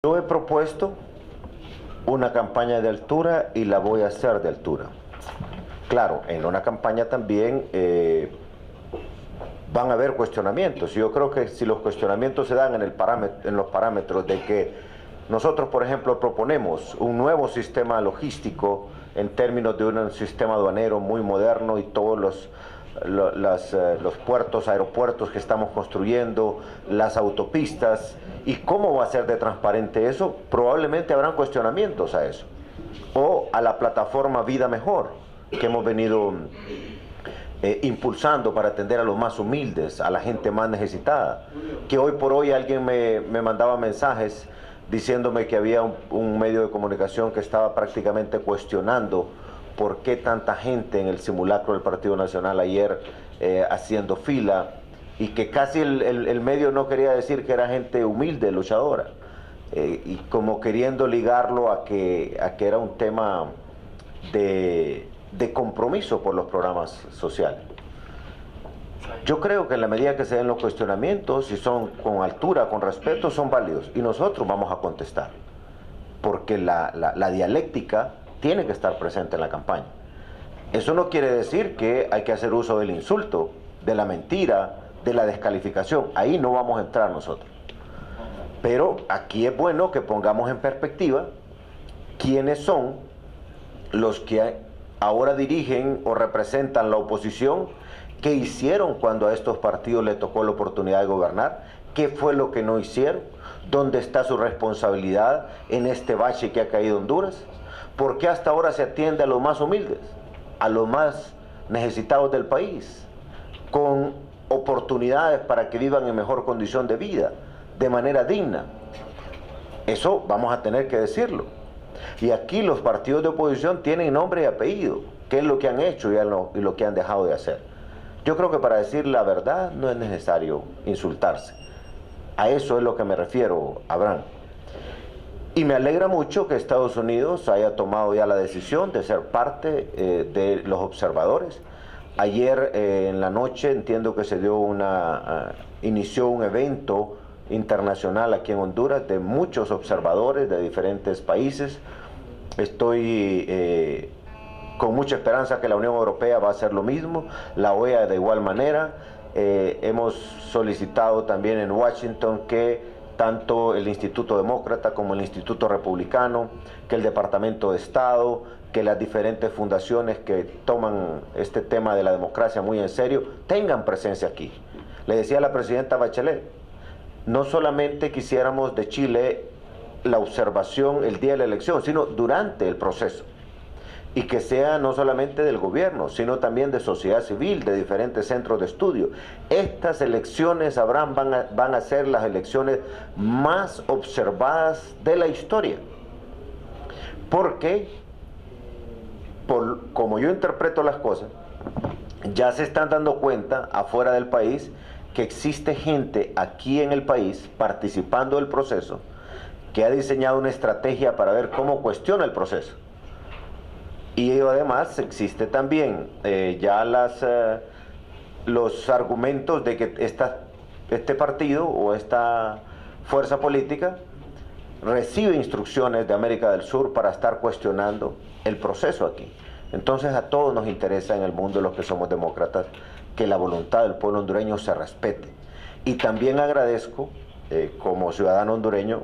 Yo he propuesto una campaña de altura y la voy a hacer de altura. Claro, en una campaña también van a haber cuestionamientos. Yo creo que si los cuestionamientos se dan en los parámetros de que nosotros, por ejemplo, proponemos un nuevo sistema logístico en términos de un sistema aduanero muy moderno y todos los puertos, aeropuertos que estamos construyendo, las autopistas, y cómo va a ser de transparente eso, probablemente habrán cuestionamientos a eso. O a la plataforma Vida Mejor, que hemos venido impulsando para atender a los más humildes, a la gente más necesitada. Que hoy por hoy alguien me mandaba mensajes diciéndome que había un medio de comunicación que estaba prácticamente cuestionando por qué tanta gente en el simulacro del Partido Nacional ayer haciendo fila, y que casi el medio no quería decir que era gente humilde, luchadora, y como queriendo ligarlo a que era un tema de compromiso por los programas sociales. Yo creo que en la medida que se den los cuestionamientos, si son con altura, con respeto, son válidos, y nosotros vamos a contestar, porque la dialéctica tiene que estar presente en la campaña. Eso no quiere decir que hay que hacer uso del insulto, de la mentira, de la descalificación. Ahí no vamos a entrar nosotros. Pero aquí es bueno que pongamos en perspectiva quiénes son los que ahora dirigen o representan la oposición, qué hicieron cuando a estos partidos les tocó la oportunidad de gobernar, qué fue lo que no hicieron, dónde está su responsabilidad en este bache que ha caído Honduras, por qué hasta ahora se atiende a los más humildes, a los más necesitados del país, con oportunidades para que vivan en mejor condición de vida, de manera digna. Eso vamos a tener que decirlo. Y aquí los partidos de oposición tienen nombre y apellido, qué es lo que han hecho y lo que han dejado de hacer. Yo creo que para decir la verdad no es necesario insultarse. A eso es lo que me refiero, Abraham. Y me alegra mucho que Estados Unidos haya tomado ya la decisión de ser parte de los observadores. Ayer en la noche entiendo que se dio inició un evento internacional aquí en Honduras de muchos observadores de diferentes países. Estoy con mucha esperanza que la Unión Europea va a hacer lo mismo, la OEA de igual manera. Hemos solicitado también en Washington que tanto el Instituto Demócrata como el Instituto Republicano, que el Departamento de Estado, que las diferentes fundaciones que toman este tema de la democracia muy en serio, tengan presencia aquí. Le decía a la presidenta Bachelet, no solamente quisiéramos de Chile la observación el día de la elección, sino durante el proceso. Y que sea no solamente del gobierno, sino también de sociedad civil, de diferentes centros de estudio. Estas elecciones, Abraham, van a ser las elecciones más observadas de la historia. Porque, como yo interpreto las cosas, ya se están dando cuenta afuera del país que existe gente aquí en el país participando del proceso, que ha diseñado una estrategia para ver cómo cuestiona el proceso. Y además existe también ya los argumentos de que este partido o esta fuerza política recibe instrucciones de América del Sur para estar cuestionando el proceso aquí. Entonces a todos nos interesa en el mundo, los que somos demócratas, que la voluntad del pueblo hondureño se respete. Y también agradezco, como ciudadano hondureño,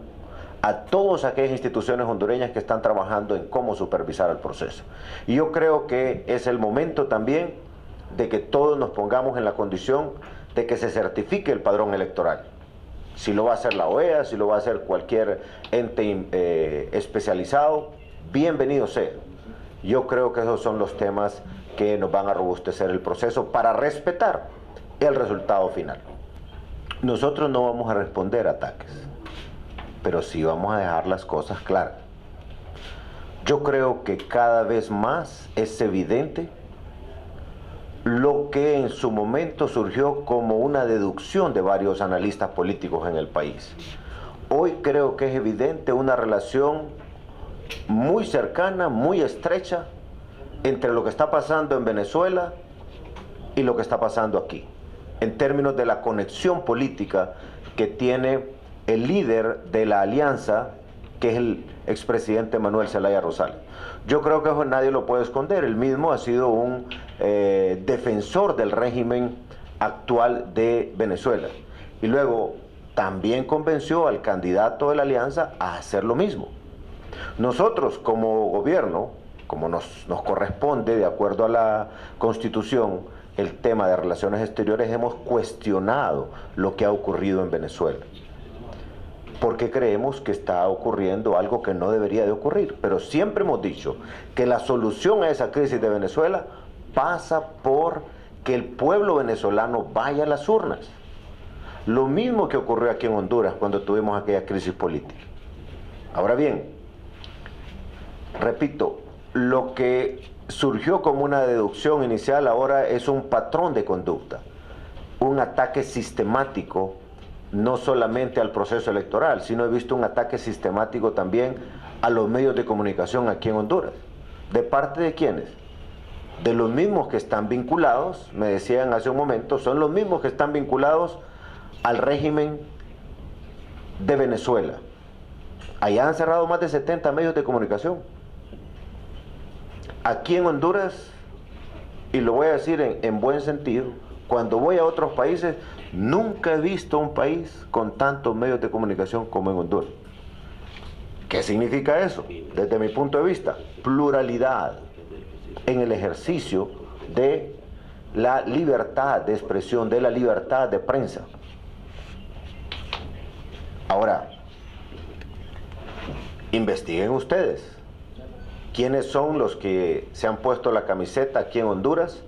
a todas aquellas instituciones hondureñas que están trabajando en cómo supervisar el proceso. Y yo creo que es el momento también de que todos nos pongamos en la condición de que se certifique el padrón electoral. Si lo va a hacer la OEA, si lo va a hacer cualquier ente especializado, bienvenido sea. Yo creo que esos son los temas que nos van a robustecer el proceso para respetar el resultado final. Nosotros no vamos a responder a ataques, pero sí vamos a dejar las cosas claras. Yo creo que cada vez más es evidente lo que en su momento surgió como una deducción de varios analistas políticos en el país. Hoy creo que es evidente una relación muy cercana, muy estrecha, entre lo que está pasando en Venezuela y lo que está pasando aquí, en términos de la conexión política que tiene el líder de la alianza que es el expresidente Manuel Zelaya Rosales. Yo creo que eso nadie lo puede esconder. Él mismo ha sido un defensor del régimen actual de Venezuela. Y luego también convenció al candidato de la alianza a hacer lo mismo. Nosotros como gobierno, como nos corresponde de acuerdo a la Constitución, el tema de relaciones exteriores, hemos cuestionado lo que ha ocurrido en Venezuela, porque creemos que está ocurriendo algo que no debería de ocurrir. Pero siempre hemos dicho que la solución a esa crisis de Venezuela pasa por que el pueblo venezolano vaya a las urnas. Lo mismo que ocurrió aquí en Honduras cuando tuvimos aquella crisis política. Ahora bien, repito, lo que surgió como una deducción inicial ahora es un patrón de conducta, un ataque sistemático, no solamente al proceso electoral, sino he visto un ataque sistemático también a los medios de comunicación aquí en Honduras. ¿De parte de quiénes? De los mismos que están vinculados, me decían hace un momento, son los mismos que están vinculados al régimen de Venezuela. Allá han cerrado más de 70 medios de comunicación. Aquí en Honduras, y lo voy a decir en buen sentido, cuando voy a otros países, nunca he visto un país con tantos medios de comunicación como en Honduras. ¿Qué significa eso? Desde mi punto de vista, pluralidad en el ejercicio de la libertad de expresión, de la libertad de prensa. Ahora, investiguen ustedes. ¿Quiénes son los que se han puesto la camiseta aquí en Honduras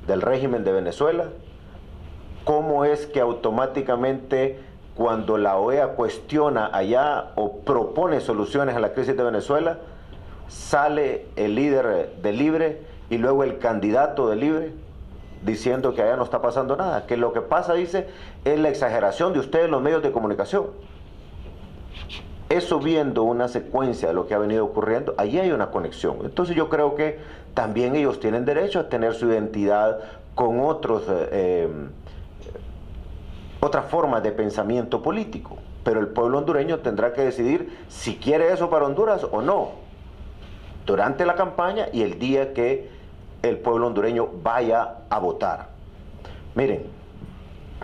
del régimen de Venezuela? ¿Cómo es que automáticamente cuando la OEA cuestiona allá o propone soluciones a la crisis de Venezuela, sale el líder de Libre y luego el candidato de Libre diciendo que allá no está pasando nada? Que lo que pasa, dice, es la exageración de ustedes en los medios de comunicación. Eso, viendo una secuencia de lo que ha venido ocurriendo, allí hay una conexión. Entonces yo creo que también ellos tienen derecho a tener su identidad con otras formas de pensamiento político. Pero el pueblo hondureño tendrá que decidir si quiere eso para Honduras o no, durante la campaña y el día que el pueblo hondureño vaya a votar. Miren,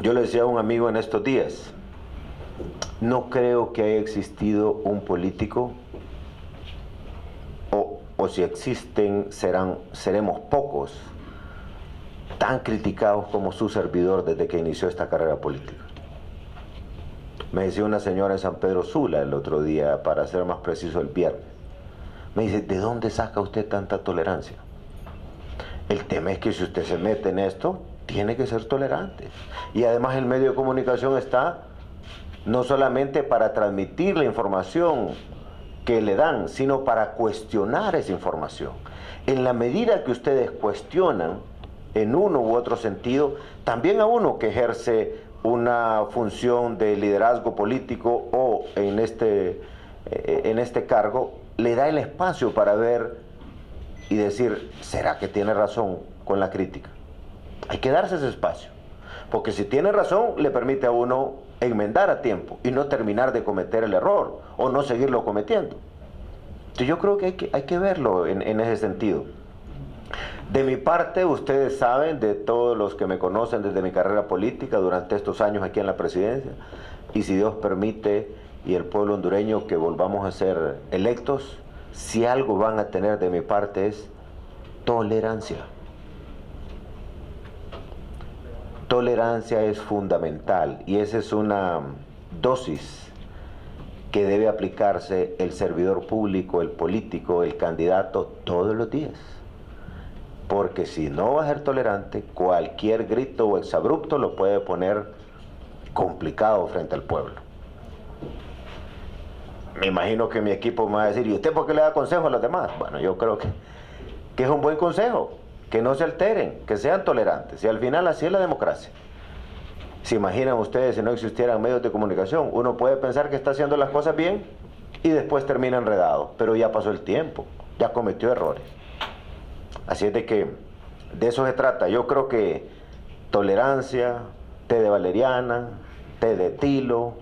yo le decía a un amigo en estos días, no creo que haya existido un político, o si existen, seremos pocos, tan criticados como su servidor desde que inició esta carrera política. Me decía una señora en San Pedro Sula el otro día, para ser más preciso el viernes, me dice, ¿de dónde saca usted tanta tolerancia? El tema es que si usted se mete en esto, tiene que ser tolerante. Y además el medio de comunicación está no solamente para transmitir la información que le dan, sino para cuestionar esa información. En la medida que ustedes cuestionan, en uno u otro sentido, también a uno que ejerce una función de liderazgo político o en este cargo, le da el espacio para ver y decir, ¿será que tiene razón con la crítica? Hay que darse ese espacio, porque si tiene razón, le permite a uno enmendar a tiempo y no terminar de cometer el error o no seguirlo cometiendo. Entonces yo creo que hay que verlo en ese sentido. De mi parte, ustedes saben, de todos los que me conocen desde mi carrera política durante estos años aquí en la presidencia, y si Dios permite y el pueblo hondureño que volvamos a ser electos, si algo van a tener de mi parte es tolerancia. Tolerancia es fundamental y esa es una dosis que debe aplicarse el servidor público, el político, el candidato todos los días. Porque si no va a ser tolerante, cualquier grito o exabrupto lo puede poner complicado frente al pueblo. Me imagino que mi equipo me va a decir, ¿y usted por qué le da consejo a los demás? Bueno, yo creo que es un buen consejo. Que no se alteren, que sean tolerantes. Y al final así es la democracia. ¿Se imaginan ustedes si no existieran medios de comunicación? Uno puede pensar que está haciendo las cosas bien y después termina enredado. Pero ya pasó el tiempo, ya cometió errores. Así es de que de eso se trata. Yo creo que tolerancia, té de valeriana, té de tilo,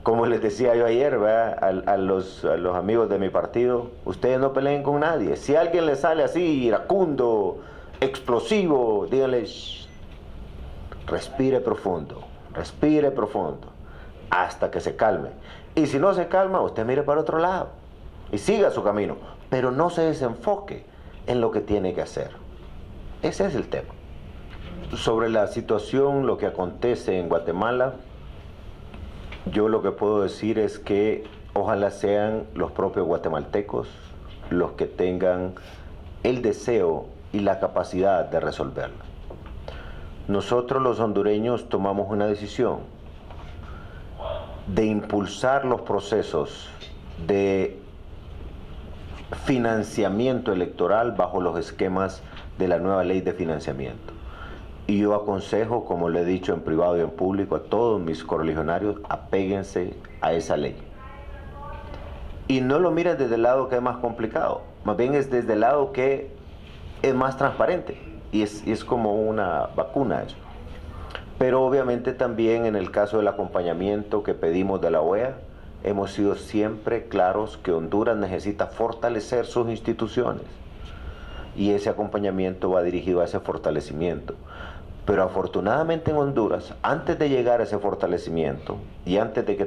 Como les decía yo ayer, ¿verdad? A los amigos de mi partido, ustedes no peleen con nadie. Si a alguien le sale así, iracundo, explosivo, díganle, "Shh, respire profundo, hasta que se calme. Y si no se calma, usted mire para otro lado y siga su camino, pero no se desenfoque en lo que tiene que hacer". Ese es el tema. Sobre la situación, lo que acontece en Guatemala, yo lo que puedo decir es que ojalá sean los propios guatemaltecos los que tengan el deseo y la capacidad de resolverlo. Nosotros los hondureños tomamos una decisión de impulsar los procesos de financiamiento electoral bajo los esquemas de la nueva ley de financiamiento. Y yo aconsejo, como le he dicho en privado y en público, a todos mis correligionarios, apéguense a esa ley. Y no lo miren desde el lado que es más complicado, más bien es desde el lado que es más transparente. Y es como una vacuna eso. Pero obviamente también en el caso del acompañamiento que pedimos de la OEA, hemos sido siempre claros que Honduras necesita fortalecer sus instituciones. Y ese acompañamiento va dirigido a ese fortalecimiento. Pero afortunadamente en Honduras, antes de llegar a ese fortalecimiento y antes de que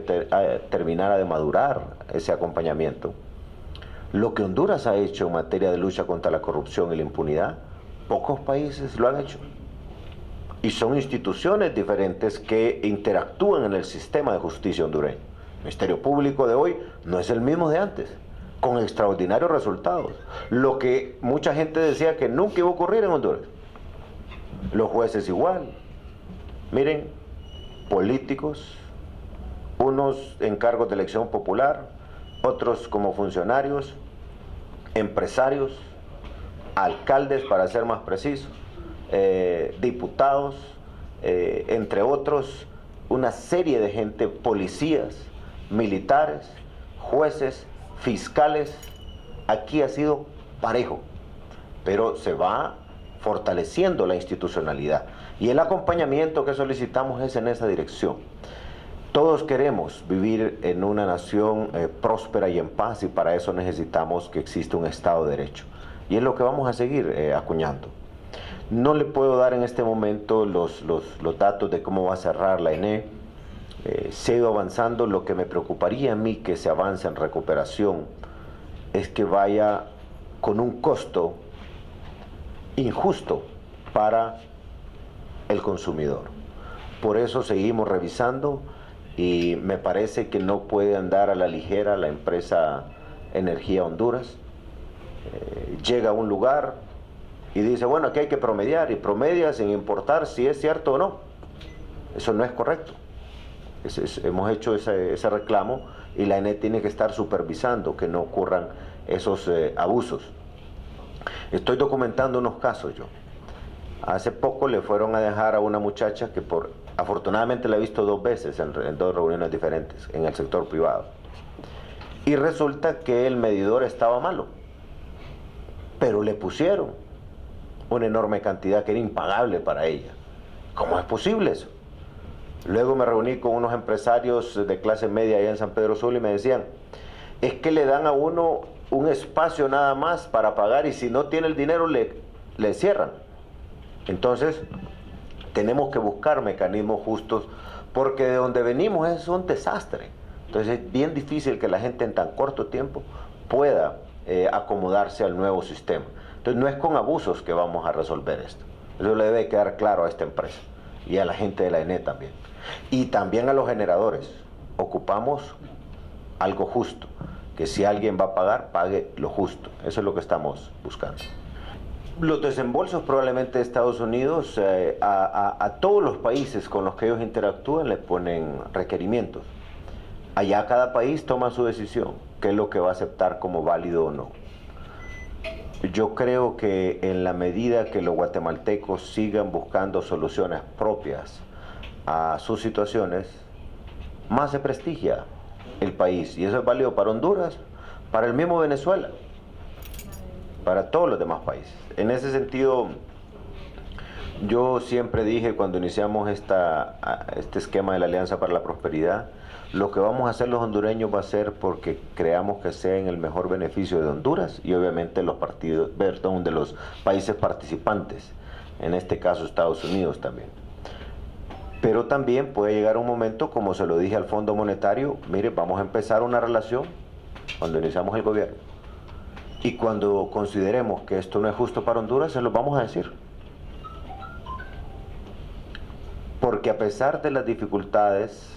terminara de madurar ese acompañamiento, lo que Honduras ha hecho en materia de lucha contra la corrupción y la impunidad, pocos países lo han hecho. Y son instituciones diferentes que interactúan en el sistema de justicia hondureño. El Ministerio Público de hoy no es el mismo de antes, con extraordinarios resultados. Lo que mucha gente decía que nunca iba a ocurrir en Honduras. Los jueces igual. Miren, políticos, unos en cargos de elección popular, otros como funcionarios, empresarios, alcaldes, para ser más precisos, diputados, entre otros, una serie de gente, policías, militares, jueces, fiscales. Aquí ha sido parejo, pero se va fortaleciendo la institucionalidad. Y el acompañamiento que solicitamos es en esa dirección. Todos queremos vivir en una nación próspera y en paz, y para eso necesitamos que exista un Estado de Derecho. Y es lo que vamos a seguir acuñando. No le puedo dar en este momento los datos de cómo va a cerrar la ENE. Se ha ido avanzando. Lo que me preocuparía a mí que se avance en recuperación es que vaya con un costo injusto para el consumidor. Por eso seguimos revisando y me parece que no puede andar a la ligera la empresa Energía Honduras. Llega a un lugar y dice, bueno, aquí hay que promediar, y promedia sin importar si es cierto o no. Eso no es correcto. Hemos hecho ese reclamo y la ENE tiene que estar supervisando que no ocurran esos abusos. Estoy documentando unos casos yo. Hace poco le fueron a dejar a una muchacha que afortunadamente la he visto 2 veces en 2 reuniones diferentes en el sector privado. Y resulta que el medidor estaba malo, pero le pusieron una enorme cantidad que era impagable para ella. ¿Cómo es posible eso? Luego me reuní con unos empresarios de clase media allá en San Pedro Sula y me decían, es que le dan a uno un espacio nada más para pagar y si no tiene el dinero le cierran. Entonces tenemos que buscar mecanismos justos, porque de donde venimos es un desastre. Entonces es bien difícil que la gente en tan corto tiempo pueda acomodarse al nuevo sistema. Entonces no es con abusos que vamos a resolver esto. Eso le debe quedar claro a esta empresa y a la gente de la ENE también. Y también a los generadores. Ocupamos algo justo, que si alguien va a pagar, pague lo justo. Eso es lo que estamos buscando. Los desembolsos probablemente de Estados Unidos a todos los países con los que ellos interactúan le ponen requerimientos. Allá cada país toma su decisión, qué es lo que va a aceptar como válido o no. Yo creo que en la medida que los guatemaltecos sigan buscando soluciones propias a sus situaciones, más se prestigia el país. Y eso es válido para Honduras, para el mismo Venezuela, para todos los demás países. En ese sentido, yo siempre dije cuando iniciamos este esquema de la Alianza para la Prosperidad, Lo que vamos a hacer los hondureños va a ser porque creamos que sea en el mejor beneficio de Honduras y obviamente los de los países participantes, en este caso Estados Unidos también. Pero también puede llegar un momento, como se lo dije al Fondo Monetario, mire, vamos a empezar una relación cuando iniciamos el gobierno. Y cuando consideremos que esto no es justo para Honduras, se lo vamos a decir. Porque a pesar de las dificultades,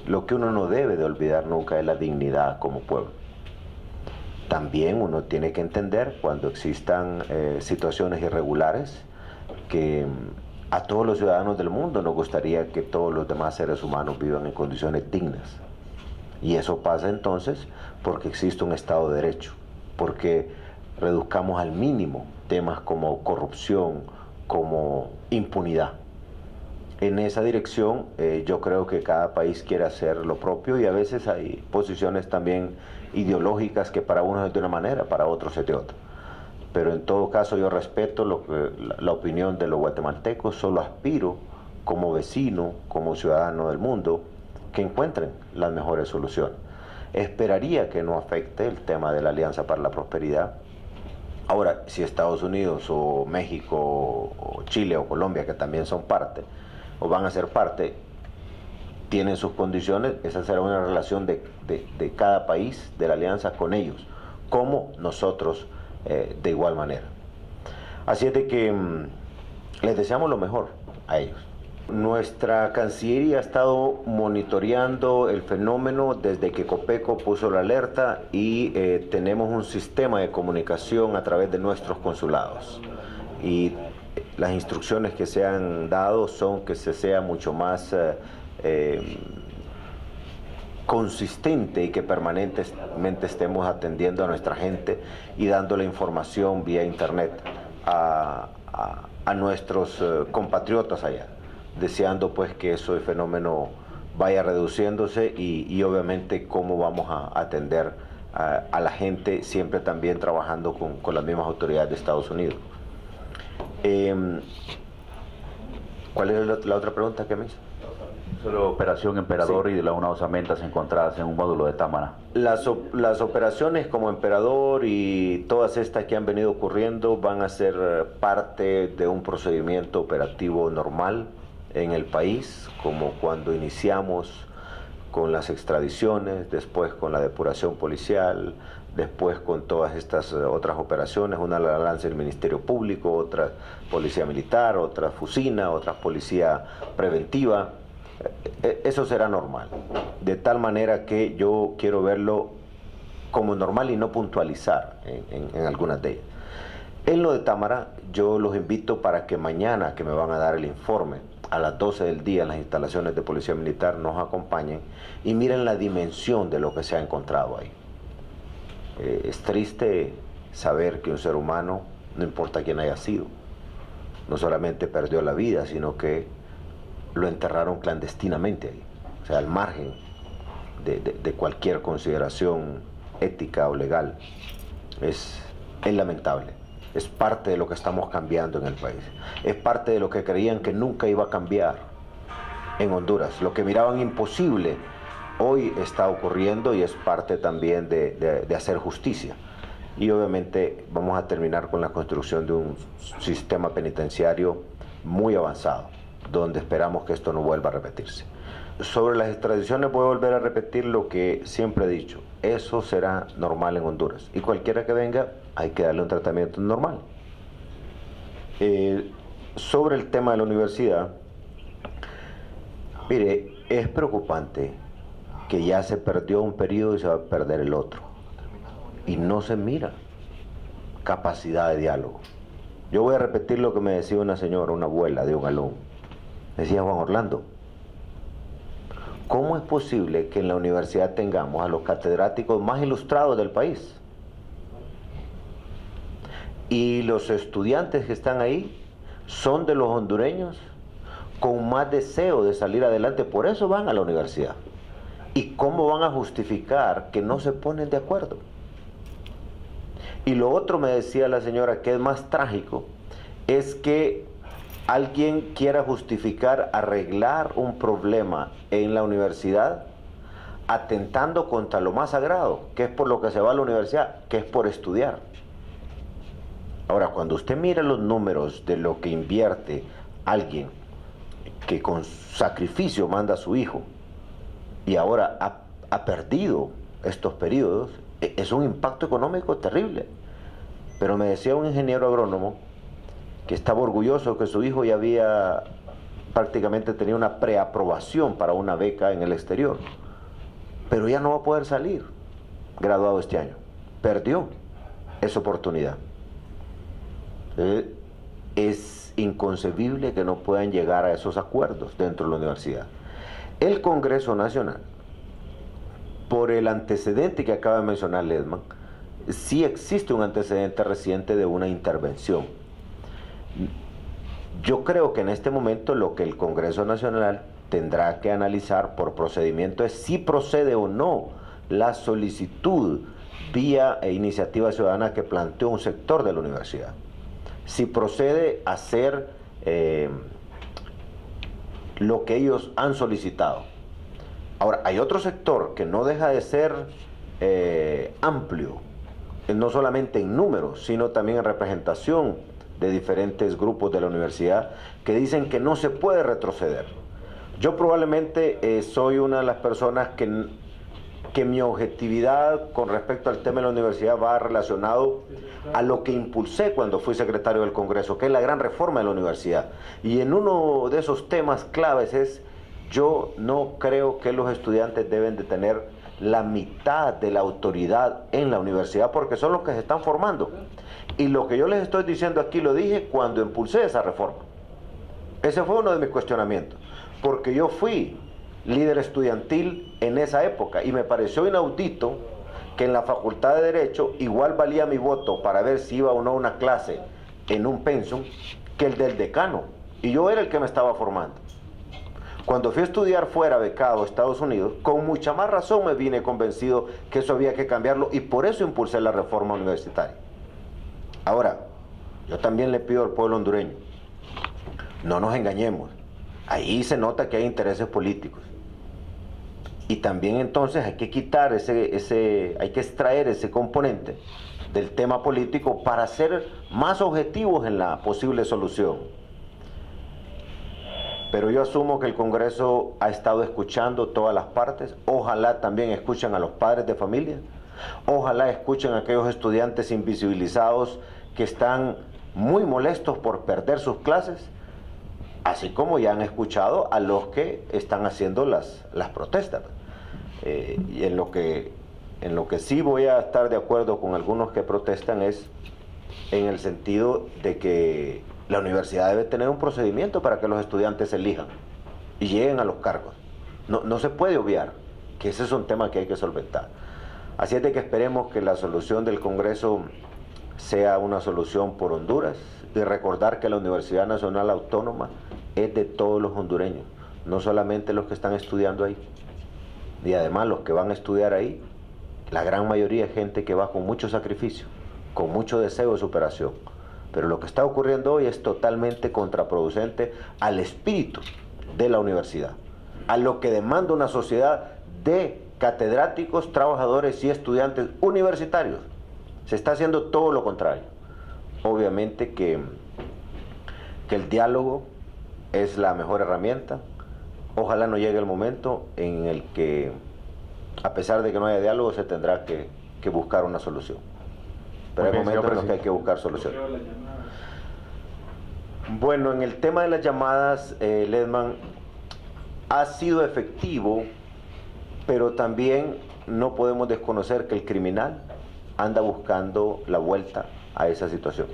lo que uno no debe de olvidar nunca es la dignidad como pueblo. También uno tiene que entender cuando existan situaciones irregulares que a todos los ciudadanos del mundo nos gustaría que todos los demás seres humanos vivan en condiciones dignas. Y eso pasa entonces porque existe un Estado de Derecho, porque reduzcamos al mínimo temas como corrupción, como impunidad. En esa dirección yo creo que cada país quiere hacer lo propio y a veces hay posiciones también ideológicas que para unos es de una manera, para otros es de otra. Pero en todo caso yo respeto la opinión de los guatemaltecos, solo aspiro como vecino, como ciudadano del mundo, que encuentren las mejores soluciones. Esperaría que no afecte el tema de la Alianza para la Prosperidad. Ahora, si Estados Unidos o México o Chile o Colombia, que también son parte, o van a ser parte, tienen sus condiciones, esa será una relación de cada país de la alianza con ellos, como nosotros de igual manera. Así es de que les deseamos lo mejor a ellos. Nuestra Cancillería ha estado monitoreando el fenómeno desde que Copeco puso la alerta y tenemos un sistema de comunicación a través de nuestros consulados. Y las instrucciones que se han dado son que se sea mucho más consistente y que permanentemente estemos atendiendo a nuestra gente y dando la información vía internet a nuestros compatriotas allá, deseando pues que ese fenómeno vaya reduciéndose y obviamente cómo vamos a atender a la gente, siempre también trabajando con las mismas autoridades de Estados Unidos. ¿Cuál es la otra pregunta que me hizo? Sobre la Operación Emperador, sí, y de unas osamentas encontradas en un módulo de Támara. Las operaciones como Emperador y todas estas que han venido ocurriendo van a ser parte de un procedimiento operativo normal en el país, como cuando iniciamos con las extradiciones, después con la depuración policial, después con todas estas otras operaciones, una la lanza el Ministerio Público, otra Policía Militar, otra Fusina, otra Policía Preventiva. Eso será normal, de tal manera que yo quiero verlo como normal y no puntualizar en algunas de ellas. En lo de Támara, yo los invito para que mañana, que me van a dar el informe, a las 12 del día en las instalaciones de Policía Militar, nos acompañen y miren la dimensión de lo que se ha encontrado ahí. Es triste saber que un ser humano, no importa quién haya sido, no solamente perdió la vida, sino que lo enterraron clandestinamente ahí, o sea, al margen de cualquier consideración ética o legal. Es lamentable, es parte de lo que estamos cambiando en el país, es parte de lo que creían que nunca iba a cambiar en Honduras, lo que miraban imposible, hoy está ocurriendo y es parte también de hacer justicia. Y obviamente vamos a terminar con la construcción de un sistema penitenciario muy avanzado, donde esperamos que esto no vuelva a repetirse. Sobre las extradiciones voy a volver a repetir lo que siempre he dicho, eso será normal en Honduras y cualquiera que venga hay que darle un tratamiento normal. Sobre el tema de la universidad, mire, es preocupante que ya se perdió un periodo y se va a perder el otro y no se mira capacidad de diálogo. Yo voy a repetir lo que me decía una señora, una abuela de un alumno. Decía: Juan Orlando, ¿cómo es posible que en la universidad tengamos a los catedráticos más ilustrados del país? Y los estudiantes que están ahí son de los hondureños con más deseo de salir adelante, por eso van a la universidad. ¿Y cómo van a justificar que no se ponen de acuerdo? Y lo otro, me decía la señora, que es más trágico, es que alguien quiera justificar arreglar un problema en la universidad atentando contra lo más sagrado, que es por lo que se va a la universidad, que es por estudiar. Ahora, cuando usted mira los números de lo que invierte alguien que con sacrificio manda a su hijo y ahora ha perdido estos periodos, es un impacto económico terrible. Pero me decía un ingeniero agrónomo que estaba orgulloso que su hijo ya había prácticamente tenido una preaprobación para una beca en el exterior, pero ya no va a poder salir graduado este año. Perdió esa oportunidad. Es inconcebible que no puedan llegar a esos acuerdos dentro de la universidad. El Congreso Nacional, por el antecedente que acaba de mencionar Ledman, sí existe un antecedente reciente de una intervención. Yo creo que en este momento lo que el Congreso Nacional tendrá que analizar por procedimiento es si procede o no la solicitud vía iniciativa ciudadana que planteó un sector de la universidad. Si procede a hacer lo que ellos han solicitado. Ahora, hay otro sector que no deja de ser amplio, no solamente en números, sino también en representación de diferentes grupos de la universidad, que dicen que no se puede retroceder. Yo probablemente soy una de las personas que mi objetividad con respecto al tema de la universidad va relacionado a lo que impulsé cuando fui secretario del Congreso, que es la gran reforma de la universidad. Y en uno de esos temas claves es, yo no creo que los estudiantes deben de tener la mitad de la autoridad en la universidad, porque son los que se están formando. Y lo que yo les estoy diciendo aquí lo dije cuando impulsé esa reforma. Ese fue uno de mis cuestionamientos, porque yo fui líder estudiantil en esa época y me pareció inaudito que en la Facultad de Derecho igual valía mi voto para ver si iba o no a una clase en un pensum que el del decano, y yo era el que me estaba formando. Cuando fui a estudiar fuera, becado a Estados Unidos, con mucha más razón me vine convencido que eso había que cambiarlo, y por eso impulsé la reforma universitaria. Ahora, yo también le pido al pueblo hondureño, no nos engañemos, ahí se nota que hay intereses políticos. Y también entonces hay que quitar hay que extraer ese componente del tema político para ser más objetivos en la posible solución. Pero yo asumo que el Congreso ha estado escuchando todas las partes. Ojalá también escuchen a los padres de familia. Ojalá escuchen a aquellos estudiantes invisibilizados que están muy molestos por perder sus clases, así como ya han escuchado a los que están haciendo las protestas. Y en lo que sí voy a estar de acuerdo con algunos que protestan es en el sentido de que la universidad debe tener un procedimiento para que los estudiantes elijan y lleguen a los cargos. No se puede obviar que ese es un tema que hay que solventar. Así es de que esperemos que la solución del Congreso sea una solución por Honduras, y recordar que la Universidad Nacional Autónoma es de todos los hondureños, no solamente los que están estudiando ahí. Y además los que van a estudiar ahí, la gran mayoría es gente que va con mucho sacrificio, con mucho deseo de superación. Pero lo que está ocurriendo hoy es totalmente contraproducente al espíritu de la universidad, a lo que demanda una sociedad de catedráticos, trabajadores y estudiantes universitarios. Se está haciendo todo lo contrario. Obviamente que el diálogo es la mejor herramienta. Ojalá no llegue el momento en el que, a pesar de que no haya diálogo, se tendrá que buscar una solución. Pero hay momentos en los que hay que buscar soluciones. Bueno, en el tema de las llamadas, Ledman, ha sido efectivo, pero también no podemos desconocer que el criminal anda buscando la vuelta a esa situación.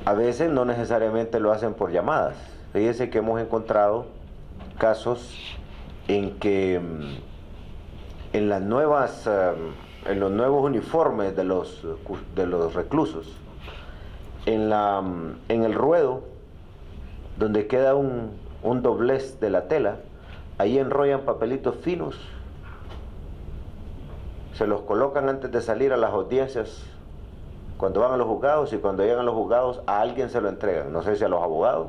A veces no necesariamente lo hacen por llamadas. Fíjense que hemos encontrado casos en que en los nuevos uniformes de los reclusos, en el ruedo donde queda un doblez de la tela, ahí enrollan papelitos finos, se los colocan antes de salir a las audiencias cuando van a los juzgados, y cuando llegan a los juzgados a alguien se lo entregan, no sé si a los abogados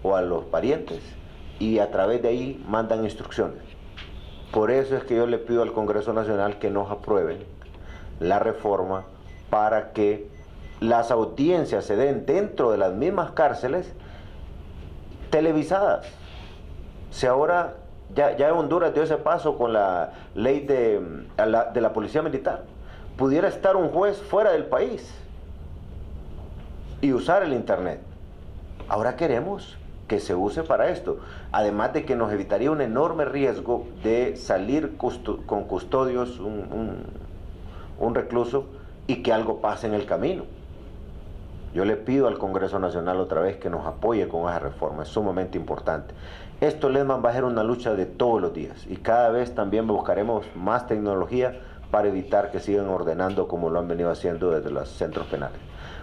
o a los parientes, y a través de ahí mandan instrucciones. Por eso es que yo le pido al Congreso Nacional que nos aprueben la reforma para que las audiencias se den dentro de las mismas cárceles televisadas. Si ahora ya Honduras dio ese paso con la ley de la policía militar, pudiera estar un juez fuera del país y usar el internet. Ahora queremos que se use para esto, además de que nos evitaría un enorme riesgo de salir con custodios, un recluso, y que algo pase en el camino. Yo le pido al Congreso Nacional otra vez que nos apoye con esa reforma, es sumamente importante. Esto, Ledman, va a ser una lucha de todos los días y cada vez también buscaremos más tecnología para evitar que sigan ordenando como lo han venido haciendo desde los centros penales.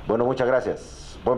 Bueno, muchas gracias.